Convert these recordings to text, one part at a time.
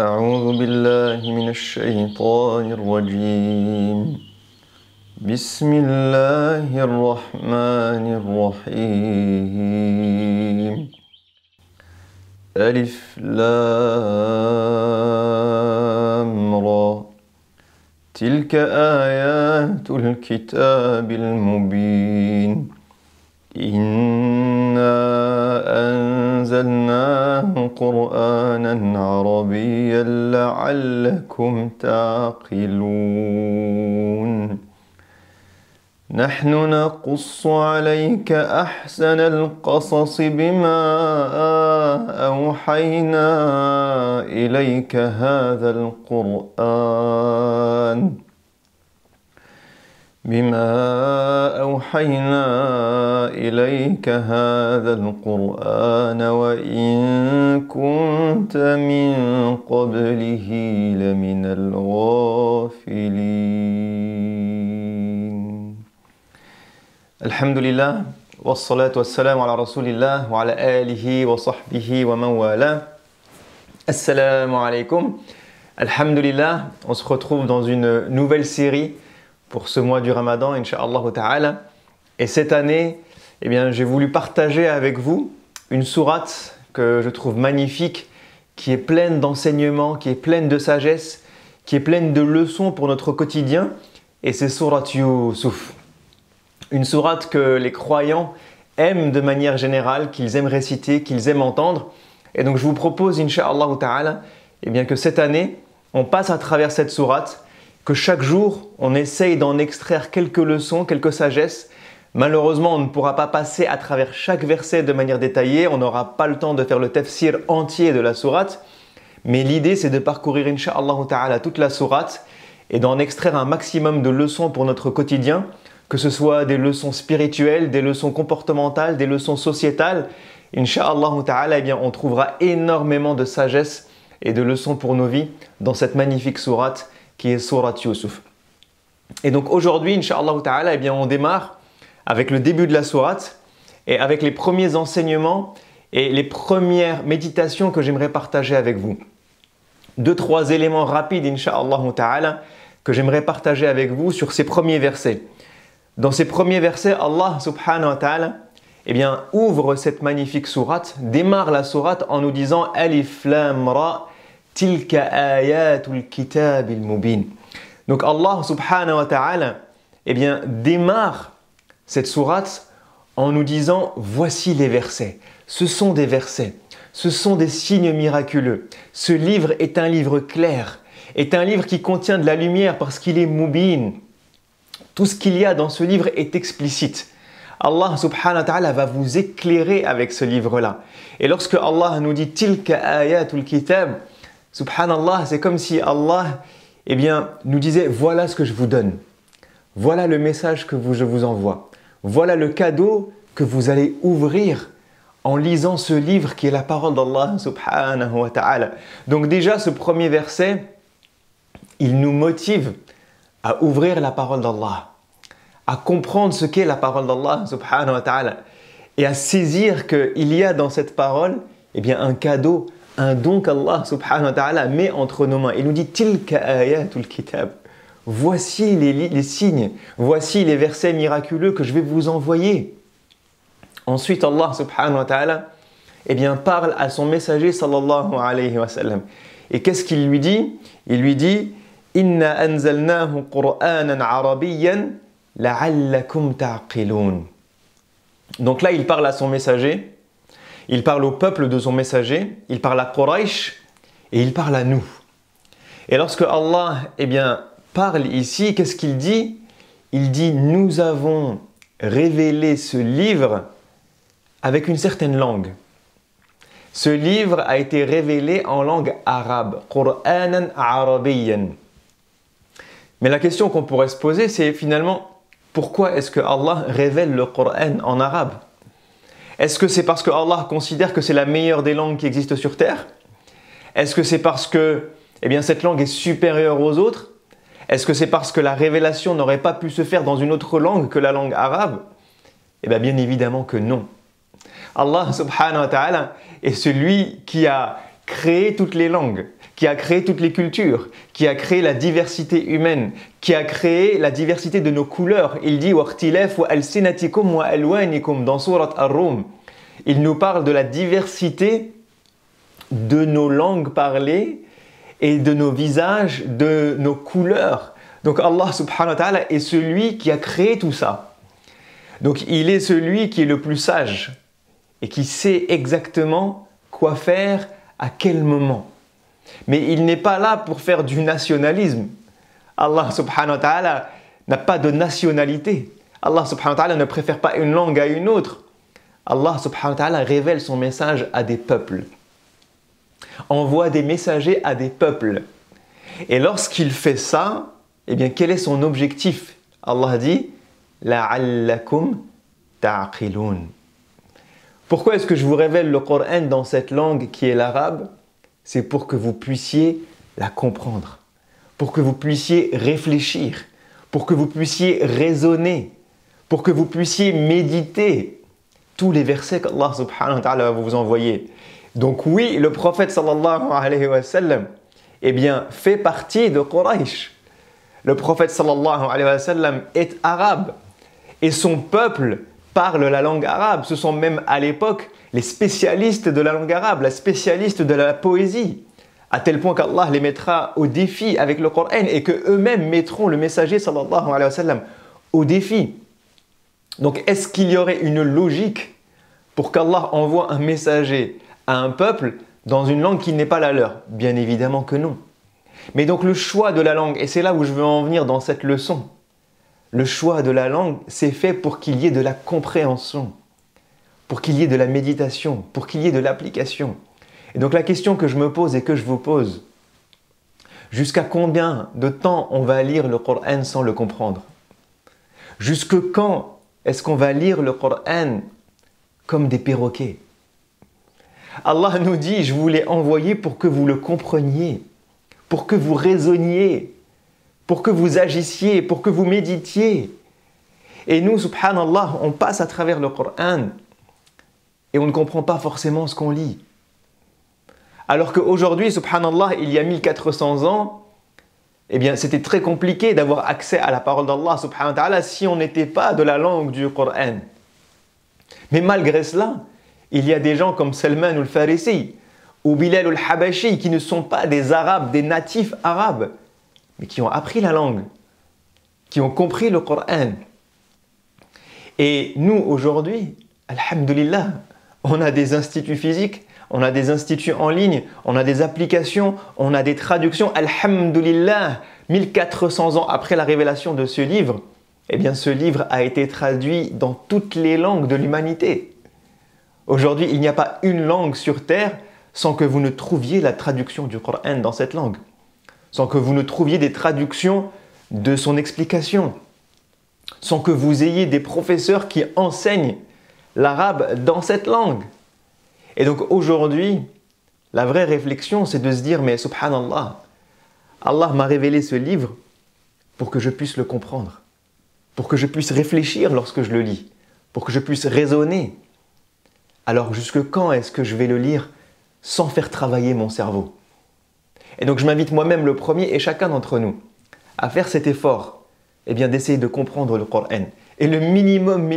أعوذ بالله من الشيطان الرجيم بسم الله الرحمن الرحيم ألف لام را تلك آيات الكتاب المبين إنا أنزلناه قرآنا عربيا لعلكم تعقلون نحن نقص عليك أحسن القصص بما أوحينا إليك هذا القرآن وإن كنت من قبله لمن الغافلين الحمد لله والصلاة والسلام على رسول الله وعلى آله وصحبه ومن والاه. Assalamu alaikum. Alhamdulillah, on se retrouve dans une nouvelle série pour ce mois du Ramadan, Inch'Allah ta'ala. Et cette année, j'ai voulu partager avec vous une sourate que je trouve magnifique, qui est pleine d'enseignements, qui est pleine de sagesse, qui est pleine de leçons pour notre quotidien. Et c'est sourate Yusuf. Une sourate que les croyants aiment de manière générale, qu'ils aiment réciter, qu'ils aiment entendre. Et donc je vous propose, Inch'Allah ta'ala, que cette année, on passe à travers cette sourate, que chaque jour, on essaye d'en extraire quelques leçons, quelques sagesses. Malheureusement, on ne pourra pas passer à travers chaque verset de manière détaillée. On n'aura pas le temps de faire le tafsir entier de la sourate. Mais l'idée, c'est de parcourir, Inch'Allah ta'ala, toute la sourate et d'en extraire un maximum de leçons pour notre quotidien, que ce soit des leçons spirituelles, des leçons comportementales, des leçons sociétales. Inch'Allah ta'ala, on trouvera énormément de sagesse et de leçons pour nos vies dans cette magnifique sourate qui est sourate Yusuf. Et donc aujourd'hui, Inch'Allah ta'ala, on démarre avec le début de la sourate et avec les premiers enseignements et les premières méditations que j'aimerais partager avec vous. 2-3 éléments rapides, Inch'Allah ta'ala, que j'aimerais partager avec vous sur ces premiers versets. Dans ces premiers versets, Allah subhanahu wa ta'ala ouvre cette magnifique sourate, démarre la sourate en nous disant Alif Lam Ra Tilka ayatul kitab al-mubin. Donc Allah subhanahu wa ta'ala démarre cette sourate en nous disant voici les versets. Ce sont des versets, ce sont des signes miraculeux. Ce livre est un livre clair, est un livre qui contient de la lumière parce qu'il est mubin. Tout ce qu'il y a dans ce livre est explicite. Allah subhanahu wa ta'ala va vous éclairer avec ce livre-là. Et lorsque Allah nous dit Tilka ayatul kitab, subhanallah, c'est comme si Allah nous disait voilà ce que je vous donne. Voilà le message que je vous envoie. Voilà le cadeau que vous allez ouvrir en lisant ce livre qui est la parole d'Allah subhanahu wa ta'ala. Donc déjà ce premier verset, il nous motive à ouvrir la parole d'Allah, à comprendre ce qu'est la parole d'Allah subhanahu wa ta'ala et à saisir qu'il y a dans cette parole un cadeau, un don qu'Allah subhanahu wa ta'ala met entre nos mains. Il nous dit Tilka ayatul kitab. Voici les signes, voici les versets miraculeux que je vais vous envoyer. Ensuite Allah subhanahu wa ta'ala parle à son messager sallallahu alayhi wa sallam. Et qu'est-ce qu'il lui dit? Il lui dit Inna anzalnahu qur'anan arabiyyan la'allakum ta'qilun. Donc là, il parle à son messager, il parle au peuple de son messager, il parle à Quraysh et il parle à nous. Et lorsque Allah parle ici, qu'est-ce qu'il dit? Il dit nous avons révélé ce livre avec une certaine langue. Ce livre a été révélé en langue arabe, Qur'anan arabiyyan. Mais la question qu'on pourrait se poser, c'est finalement pourquoi est-ce que Allah révèle le Coran en arabe? Est-ce que c'est parce que Allah considère que c'est la meilleure des langues qui existent sur terre? Est-ce que c'est parce que cette langue est supérieure aux autres? Est-ce que c'est parce que la révélation n'aurait pas pu se faire dans une autre langue que la langue arabe? Bien évidemment que non. Allah subhanahu wa ta'ala est celui qui a créé toutes les langues, qui a créé toutes les cultures, qui a créé la diversité humaine, qui a créé la diversité de nos couleurs. Il dit وَاخْتِلَافُ أَلْسِنَتِكُمْ وَأَلْوَانِكُمْ dans Sourate Ar-Rum. Il nous parle de la diversité de nos langues parlées et de nos visages, de nos couleurs. Donc Allah subhanahu wa ta'ala est celui qui a créé tout ça. Donc il est celui qui est le plus sage et qui sait exactement quoi faire à quel moment. Mais il n'est pas là pour faire du nationalisme. Allah subhanahu wa ta'ala n'a pas de nationalité. Allah subhanahu wa ta'ala ne préfère pas une langue à une autre. Allah subhanahu wa ta'ala révèle son message à des peuples. Envoie des messagers à des peuples. Et lorsqu'il fait ça, eh bien quel est son objectif? Allah dit لَعَلَّكُمْ تَعْقِلُونَ. Pourquoi est-ce que je vous révèle le Coran dans cette langue qui est l'arabe? C'est pour que vous puissiez la comprendre, pour que vous puissiez réfléchir, pour que vous puissiez raisonner, pour que vous puissiez méditer tous les versets qu'Allah subhanahu wa ta'ala va vous envoyer. Donc oui, le prophète sallallahu alayhi wa sallam, eh bien, fait partie de Quraysh. Le prophète sallallahu alayhi wa sallam est arabe et son peuple parle la langue arabe. Ce sont même à l'époque les spécialistes de la langue arabe, les spécialistes de la poésie, à tel point qu'Allah les mettra au défi avec le Coran et qu'eux-mêmes mettront le messager sallallahu alayhi wa sallam au défi. Donc est-ce qu'il y aurait une logique pour qu'Allah envoie un messager à un peuple dans une langue qui n'est pas la leur? Bien évidemment que non. Mais donc le choix de la langue, et c'est là où je veux en venir dans cette leçon, le choix de la langue, c'est fait pour qu'il y ait de la compréhension, pour qu'il y ait de la méditation, pour qu'il y ait de l'application. Et donc la question que je me pose et que je vous pose, jusqu'à combien de temps on va lire le Coran sans le comprendre? Jusque quand est-ce qu'on va lire le Coran comme des perroquets? Allah nous dit, je vous l'ai envoyé pour que vous le compreniez, pour que vous raisonniez, pour que vous agissiez, pour que vous méditiez. Et nous, subhanallah, on passe à travers le Coran et on ne comprend pas forcément ce qu'on lit. Alors qu'aujourd'hui, subhanallah, il y a 1400 ans, eh bien, c'était très compliqué d'avoir accès à la parole d'Allah subhanahu wa ta'ala si on n'était pas de la langue du Coran. Mais malgré cela, il y a des gens comme Salman al-Farisi ou Bilal al-Habashi qui ne sont pas des Arabes, des natifs arabes, mais qui ont appris la langue, qui ont compris le Coran. Et nous, aujourd'hui, alhamdulillah, on a des instituts physiques, on a des instituts en ligne, on a des applications, on a des traductions. Alhamdulillah, 1400 ans après la révélation de ce livre, eh bien ce livre a été traduit dans toutes les langues de l'humanité. Aujourd'hui, il n'y a pas une langue sur terre sans que vous ne trouviez la traduction du Coran dans cette langue, sans que vous ne trouviez des traductions de son explication, sans que vous ayez des professeurs qui enseignent l'arabe dans cette langue. Et donc aujourd'hui, la vraie réflexion, c'est de se dire, mais subhanallah, Allah m'a révélé ce livre pour que je puisse le comprendre, pour que je puisse réfléchir lorsque je le lis, pour que je puisse raisonner. Alors jusque quand est-ce que je vais le lire sans faire travailler mon cerveau? Et donc je m'invite moi-même le premier et chacun d'entre nous à faire cet effort, eh bien d'essayer de comprendre le Coran. Et le minimum,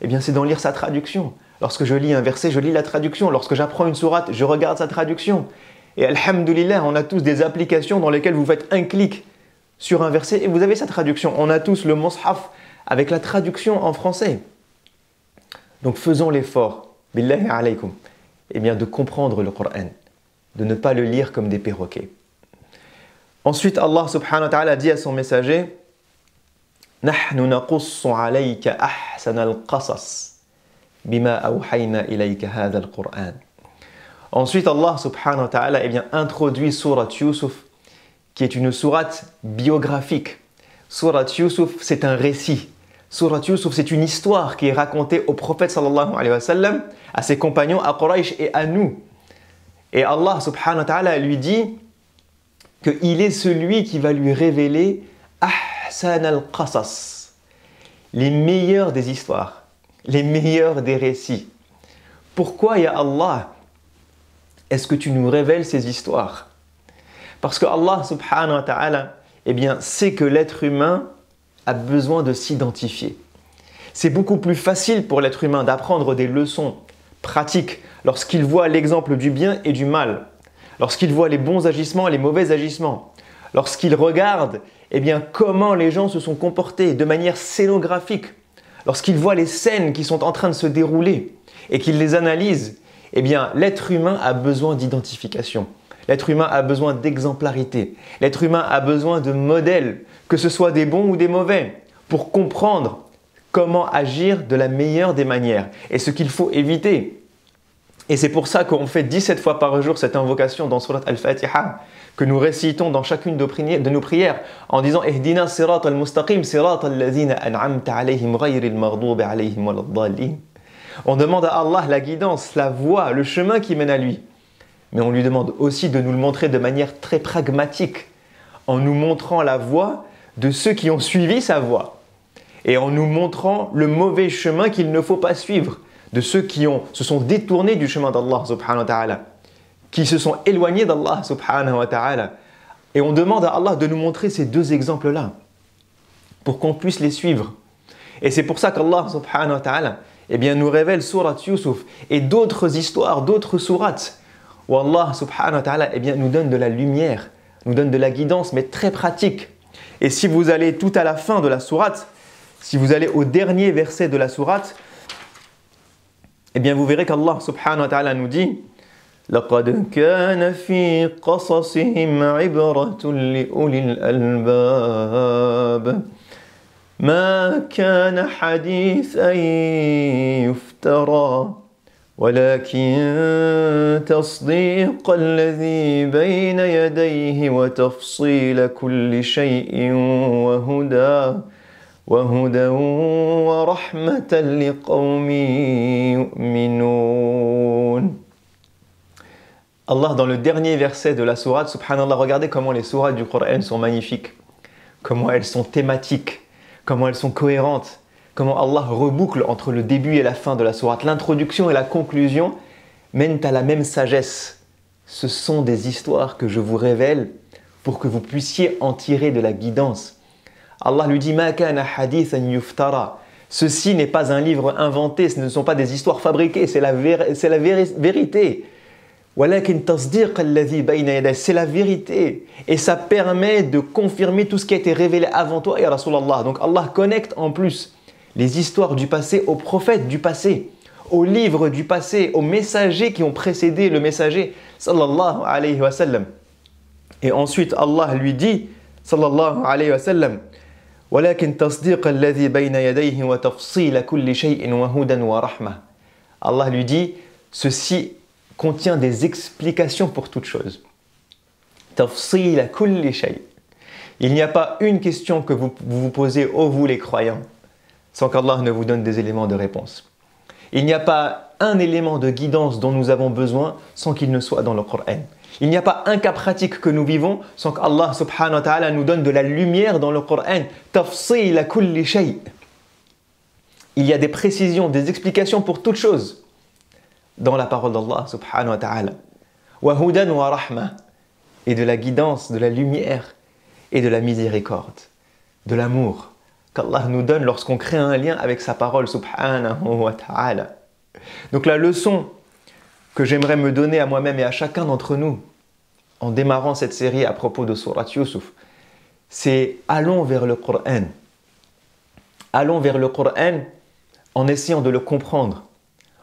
eh bien c'est d'en lire sa traduction. Lorsque je lis un verset, je lis la traduction. Lorsque j'apprends une sourate, je regarde sa traduction. Et alhamdulillah, on a tous des applications dans lesquelles vous faites un clic sur un verset et vous avez sa traduction. On a tous le Mus'haf avec la traduction en français. Donc faisons l'effort, billahi alaykum, eh bien de comprendre le Coran, de ne pas le lire comme des perroquets. Ensuite, Allah subhanahu wa ta'ala dit à son messager, نحن نقص عليك أحسن القصص بما أوحينا إليك هذا القرآن. Ensuite, Allah subhanahu wa ta'ala introduit sourate Yusuf, qui est une sourate biographique. Sourate Yusuf, c'est un récit. Sourate Yusuf, c'est une histoire qui est racontée au prophète sallallahu alayhi wa sallam, à ses compagnons, à Quraysh et à nous. Et Allah subhanahu wa ta'ala lui dit qu'il est celui qui va lui révéler ahsan al-qasas, les meilleurs des histoires, les meilleurs des récits. Pourquoi, ya Allah, est-ce que tu nous révèles ces histoires? Parce que Allah subhanahu wa ta'ala, eh bien, sait que l'être humain a besoin de s'identifier. C'est beaucoup plus facile pour l'être humain d'apprendre des leçons pratiques lorsqu'il voit l'exemple du bien et du mal, lorsqu'il voit les bons agissements et les mauvais agissements, lorsqu'il regarde eh bien, comment les gens se sont comportés de manière scénographique, lorsqu'il voit les scènes qui sont en train de se dérouler et qu'il les analyse, eh bien, l'être humain a besoin d'identification. L'être humain a besoin d'exemplarité. L'être humain a besoin de modèles, que ce soit des bons ou des mauvais, pour comprendre comment agir de la meilleure des manières et ce qu'il faut éviter. Et c'est pour ça qu'on fait 17 fois par jour cette invocation dans Surat Al-Fatiha, que nous récitons dans chacune de nos prières en disant « Ihdina sirat al-mustaqim, sirat al-lazina an'amta alayhim ghayril maghdubi alayhim waladdallin » On demande à Allah la guidance, la voie, le chemin qui mène à lui. Mais on lui demande aussi de nous le montrer de manière très pragmatique, en nous montrant la voie de ceux qui ont suivi sa voie et en nous montrant le mauvais chemin qu'il ne faut pas suivre de ceux qui se sont détournés du chemin d'Allah subhanahu wa ta'ala, qui se sont éloignés d'Allah subhanahu wa ta'ala. Et on demande à Allah de nous montrer ces deux exemples-là pour qu'on puisse les suivre. Et c'est pour ça qu'Allah subhanahu wa ta'ala eh bien, nous révèle Surat Yusuf et d'autres histoires, d'autres sourates où Allah subhanahu wa ta'ala eh bien, nous donne de la lumière, nous donne de la guidance, mais très pratique. Et si vous allez tout à la fin de la sourate, si vous allez au dernier verset de la sourate, eh bien vous verrez qu'Allah subhanahu wa ta'ala nous dit لَقَدْ كَانَ فِي قَصَصِهِمْ عِبْرَةٌ لِأُولِي الْأَلْبَابِ ما كان حديثا يفترى ولكن تصديق الذي بين يديه وتفصيل كل شيء وهدى ورحمة لقوم يؤمنون. Allah, dans le dernier verset de la sourate, subhanallah, regardez comment les sourates du Coran sont magnifiques, comment elles sont thématiques, comment elles sont cohérentes, comment Allah reboucle entre le début et la fin de la sourate. L'introduction et la conclusion mènent à la même sagesse. Ce sont des histoires que je vous révèle pour que vous puissiez en tirer de la guidance. Allah lui dit « Ma kana hadithan yuftara » Ceci n'est pas un livre inventé, ce ne sont pas des histoires fabriquées, c'est la vérité. C'est la vérité et ça permet de confirmer tout ce qui a été révélé avant toi et à Rasulallah. Donc Allah connecte en plus les histoires du passé aux prophètes du passé, aux livres du passé, aux messagers qui ont précédé le messager sallallahu alayhi wa sallam. Et ensuite Allah lui dit sallallahu alayhi wa sallam ولكن تصديق الذي بين يديه وتفصيل كل شيء وهدى ورحمة. Allah lui dit ceci contient des explications pour toute chose. Tafsil kulli shay. Il n'y a pas une question que vous vous posez, ô vous les croyants, sans qu'Allah ne vous donne des éléments de réponse. Il n'y a pas un élément de guidance dont nous avons besoin sans qu'il ne soit dans le Coran. Il n'y a pas un cas pratique que nous vivons sans qu'Allah subhanahu wa ta'ala nous donne de la lumière dans le Coran. Tafsil kulli shay. Il y a des précisions, des explications pour toute chose dans la parole d'Allah subhanahu wa ta'ala. Wa hudan wa rahma. Et de la guidance, de la lumière et de la miséricorde, de l'amour qu'Allah nous donne lorsqu'on crée un lien avec sa parole subhanahu wa ta'ala. Donc la leçon que j'aimerais me donner à moi-même et à chacun d'entre nous en démarrant cette série à propos de Surat Yusuf, c'est allons vers le Coran. Allons vers le Coran en essayant de le comprendre,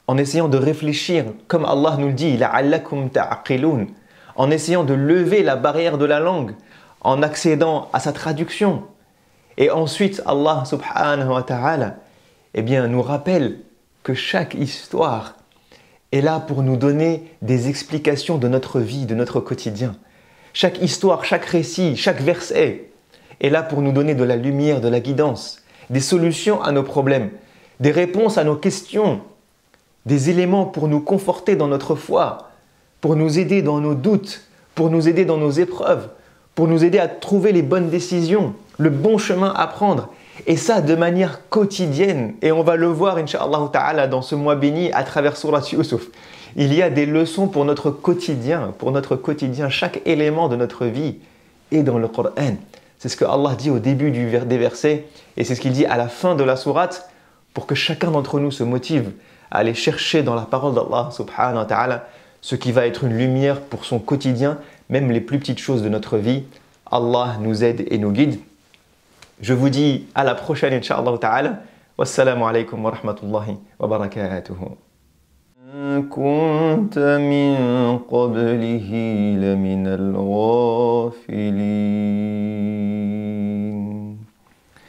en essayant de réfléchir, comme Allah nous le dit, la'allakum ta'aqilun, en essayant de lever la barrière de la langue, en accédant à sa traduction. Et ensuite, Allah subhanahu wa ta'ala eh bien, nous rappelle que chaque histoire est là pour nous donner des explications de notre vie, de notre quotidien. Chaque histoire, chaque récit, chaque verset est là pour nous donner de la lumière, de la guidance, des solutions à nos problèmes, des réponses à nos questions, des éléments pour nous conforter dans notre foi, pour nous aider dans nos doutes, pour nous aider dans nos épreuves, pour nous aider à trouver les bonnes décisions, le bon chemin à prendre. Et ça de manière quotidienne. Et on va le voir, incha'Allah ta'ala, dans ce mois béni à travers Surat Yusuf. Il y a des leçons pour notre quotidien, chaque élément de notre vie est dans le Coran. C'est ce que Allah dit au début des versets et c'est ce qu'il dit à la fin de la sourate pour que chacun d'entre nous se motive à aller chercher dans la parole d'Allah subhanahu wa ta'ala ce qui va être une lumière pour son quotidien, même les plus petites choses de notre vie. Allah nous aide et nous guide. Je vous dis à la prochaine, Inch'Allah ta'ala. Wassalamu alaikum wa rahmatullahi wa barakatuhu. كنت من قبله لمن الغافلين